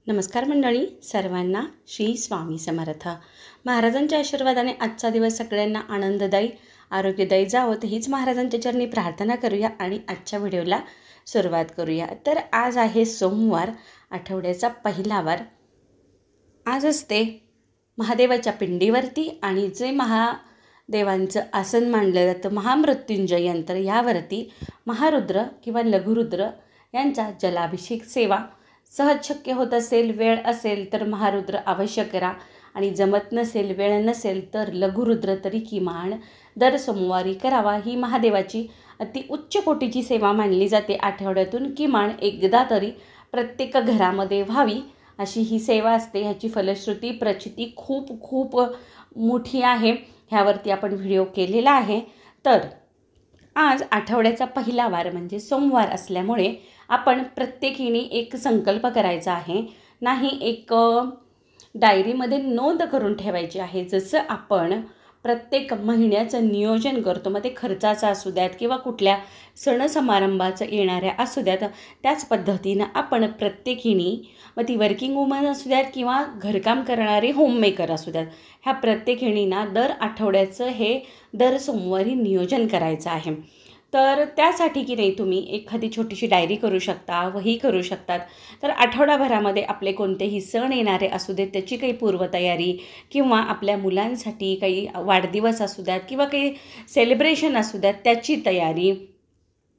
नमस्कार मंडळी, सर्वांना श्री स्वामी समर्थ. महाराजांच्या आशीर्वादाने आजचा दिवस सगळ्यांना आनंददायी आरोग्यदायी जावं, तर हीच महाराजांच्या चरणी प्रार्थना करूया आणि आजच्या व्हिडिओला सुरुवात करूया. तर आज आहे सोमवार, आठवड्याचा पहिला वार. आज असते महादेवाच्या पिंडीवरती आणि जे महादेवांचं आसन मानलं जातं महामृत्युंजय यंत्र, यावरती महारुद्र किंवा लघुरुद्र यांचा जलाभिषेक सेवा सहज शक्य होत असेल, वेळ असेल तर महारुद्र अवश्य करा आणि जमत नसेल, वेळ नसेल तर लघुरुद्र तरी किमान दर सोमवारी करावा. ही महादेवाची अति उच्च कोटीची सेवा मानली जाते. आठवड्यातून किमान एकदा तरी प्रत्येक घरामध्ये व्हावी अशी ही सेवा असते. ह्याची फलश्रुती प्रचिती खूप खूप मोठी आहे. ह्यावरती आपण व्हिडिओ केलेला आहे. तर आज आठवड्याचा पहिला वार म्हणजे सोमवार असल्यामुळे आपण प्रत्येकीने एक संकल्प करायचा आहे. नाही, एक डायरीमध्ये नोंद करून ठेवायची आहे. जसं आपण प्रत्येक महिन्याचं नियोजन करतो, मग ते खर्चाचं असू द्यात किंवा कुठल्या सण समारंभाचं येणाऱ्या असू द्यात, त्याच पद्धतीनं आपण प्रत्येकीने, मग ती वर्किंग वुमन असू द्यात किंवा घरकाम करणारे होममेकर असू द्यात, ह्या प्रत्येकीने ना दर आठवड्याचं हे दर सोमवारी नियोजन करायचं आहे. तर त्यासाठी की नाही तुम्ही एखादी छोटीशी डायरी करू शकता, वही करू शकतात. तर आठवडाभरामध्ये आपले कोणतेही सण येणारे असू देत त्याची काही पूर्वतयारी, किंवा आपल्या मुलांसाठी काही वाढदिवस असू द्यात किंवा काही सेलिब्रेशन असू द्यात त्याची तयारी,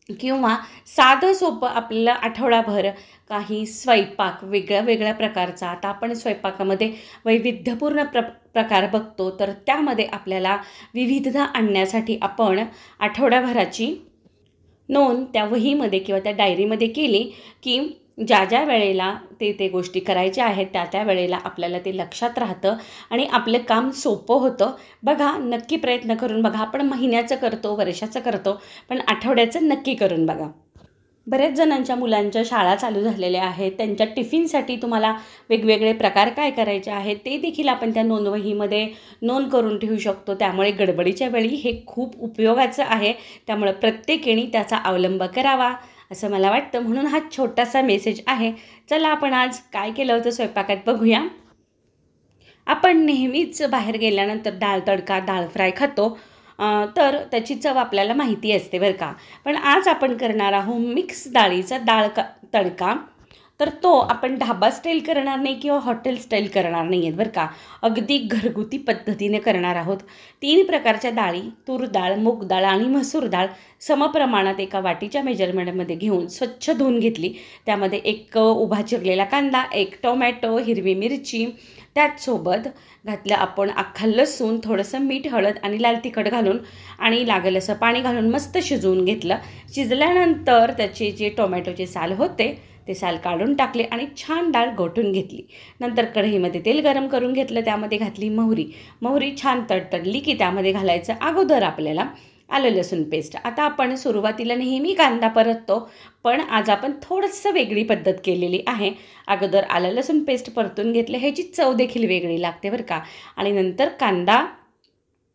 किंवा साधं सोपं आपल्याला आठवडाभर काही स्वयंपाक वेगळ्या वेगळ्या प्रकारचा. आता आपण स्वयंपाकामध्ये वैविध्यपूर्ण प्रकार बघतो, तर त्यामध्ये आपल्याला विविधता आणण्यासाठी आपण आठवड्याभराची नोंद त्या वहीमध्ये किंवा त्या डायरीमध्ये केली की ज्या ज्या वेळेला ते गोष्टी करायच्या आहेत त्या वेळेला आपल्याला ते लक्षात राहतं आणि आपलं काम सोपं होतं. बघा, नक्की प्रयत्न करून बघा. आपण महिन्याचं करतो, वर्षाचं करतो, पण आठवड्याचं नक्की करून बघा. बऱ्याच जणांच्या मुलांच्या शाळा चालू झालेल्या आहेत. त्यांच्या टिफिनसाठी तुम्हाला वेगवेगळे प्रकार काय करायचे आहेत ते देखील आपण त्या नोंदवहीमध्ये नोंद करून ठेवू शकतो. त्यामुळे गडबडीच्या वेळी हे खूप उपयोगाचं आहे. त्यामुळे प्रत्येकाने त्याचा अवलंब करावा असं मला वाटतं. म्हणून हा छोटासा मेसेज आहे. चला, आपण आज काय केलं होतं स्वयंपाकात बघूया. आपण नेहमीच बाहेर गेल्यानंतर डाळ तडका, डाळ फ्राय खातो, तर त्याची चव आपल्याला माहिती असते बरं का. पण आज आपण करणार आहोत मिक्स डाळीचा तडका. तर तो आपण ढाबा स्टाईल करणार नाही किंवा हॉटेल स्टाईल करणार नाही आहेत बरं का. अगदी घरगुती पद्धतीने करणार आहोत. 3 प्रकारच्या डाळी, तूर डाळ, मूग डाळ आणि मसूर डाळ समप्रमाणात एका वाटीच्या मेजरमेंटमध्ये घेऊन स्वच्छ धुवून घेतली. त्यामध्ये एक उभा चिरलेला कांदा, एक टोमॅटो, हिरवी मिरची, त्याचसोबत घातलं आपण अख्खा लसूण, थोडंसं मीठ, हळद आणि लाल तिखट घालून आणि लागेल असं पाणी घालून मस्त शिजवून घेतलं. शिजल्यानंतर त्याचे जे टोमॅटोचे साल होते ते साल काढून टाकले आणि छान डाळ घोटून घेतली. नंतर कढईमध्ये तेल गरम करून घेतलं. त्यामध्ये घातली मोहरी छान तडतडली की त्यामध्ये घालायचं अगोदर आपल्याला आलं लसूण पेस्ट. आता आपण सुरुवातीला नेहमी कांदा परततो, पण आज आपण थोडंसं वेगळी पद्धत केलेली आहे. अगोदर आलं लसूण पेस्ट परतून घेतलं. ह्याची चव देखील वेगळी लागते बरं का. आणि नंतर कांदा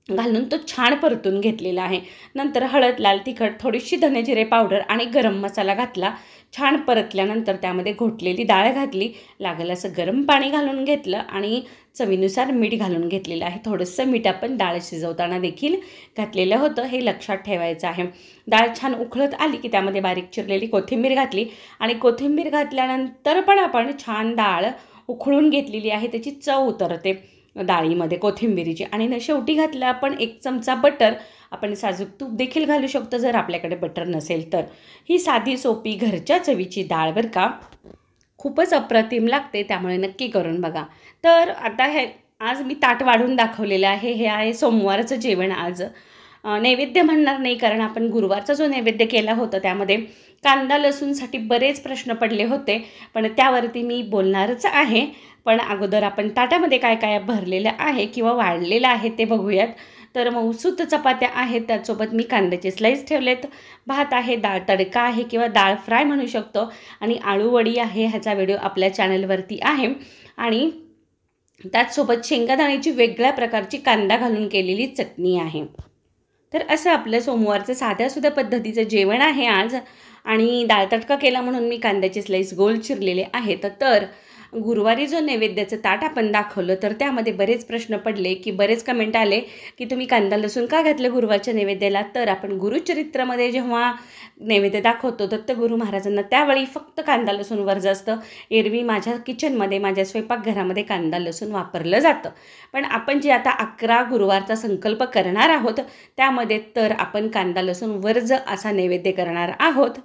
घालून तो छान परतून घेतलेला आहे. नंतर हळद, लाल तिखट, थोडीशी धने जिरे पावडर आणि गरम मसाला घातला. छान परतल्यानंतर त्यामध्ये घोटलेली डाळ घातली. लागेल असं गरम पाणी घालून घेतलं आणि चवीनुसार मीठ घालून घेतलेलं आहे. थोडंसं मीठ आपण डाळ शिजवताना देखील घातलेलं होतं, हे लक्षात ठेवायचं आहे. डाळ छान उकळत आली की त्यामध्ये बारीक चिरलेली कोथिंबीर घातली आणि कोथिंबीर घातल्यानंतर पण आपण छान डाळ उकळून घेतलेली आहे. त्याची चव उतरते डाळीमध्ये कोथिंबीरीची. आणि शेवटी घातलं आपण 1 चमचा बटर. आपण साजूक तूप देखील घालू शकतो जर आपल्याकडे बटर नसेल तर. ही साधी सोपी घरच्या चवीची डाळ बरं का, खूपच अप्रतिम लागते. त्यामुळे नक्की करून बघा. तर आता आज मी ताट वाढून दाखवलेलं आहे. हे आहे सोमवारचं जेवण. आज नैवेद्य म्हणणार नाही, कारण आपण गुरुवारचा जो नैवेद्य केला होता त्यामध्ये कांदा लसूणसाठी बरेच प्रश्न पडले होते, पण त्यावरती मी बोलणारच आहे. पण अगोदर आपण ताटामध्ये काय काय भरलेलं आहे किंवा वाढलेलं आहे ते बघूयात. तर मऊसूत चपात्या आहेत, त्यासोबत मी कांद्याचे स्लाईस ठेवलेत, भात आहे, डाळ तडका आहे किंवा डाळ फ्राय म्हणू शकतो, आणि आळूवडी आहे. ह्याचा व्हिडिओ आपल्या चॅनलवरती आहे. आणि त्याचसोबत शेंगादाण्याची वेगळ्या प्रकारची कांदा घालून केलेली चटणी आहे. तर असं आपलं सोमवारचं साध्यासुद्धा पद्धतीचं जेवण आहे आज. आणि डाळ तडका केला म्हणून मी कांद्याचे स्लाईस गोल चिरलेले आहेत. तर गुरुवारी जो नैवेद्याचं ताट आपण दाखवलं तर त्यामध्ये बरेच प्रश्न पडले की बरेच कमेंट आले की तुम्ही कांदा लसूण का घातलं गुरुवारच्या नैवेद्याला. तर आपण गुरुचरित्रामध्ये जेव्हा नैवेद्य दाखवतो दत्तगुरू महाराजांना त्यावेळी फक्त कांदा लसूण वर्ज असतं. एरवी माझ्या किचनमध्ये माझ्या स्वयंपाकघरामध्ये कांदा लसूण वापरलं जातं. पण आपण जे आता 11 गुरुवारचा संकल्प करणार आहोत त्यामध्ये तर आपण कांदा लसूण वर्ज असा नैवेद्य करणार आहोत.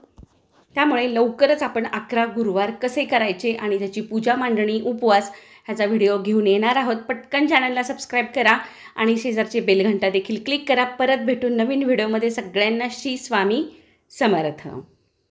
त्यामुळे लवकरच आपण 11 गुरुवार कसे करायचे आणि त्याची पूजा मांडणी उपवास ह्याचा व्हिडिओ घेऊन येणार आहोत. पटकन चॅनलला सबस्क्राईब करा आणि शेजारची बेलघंटा देखील क्लिक करा. परत भेटून नवीन व्हिडिओमध्ये. सगळ्यांना श्री स्वामी समर्थ.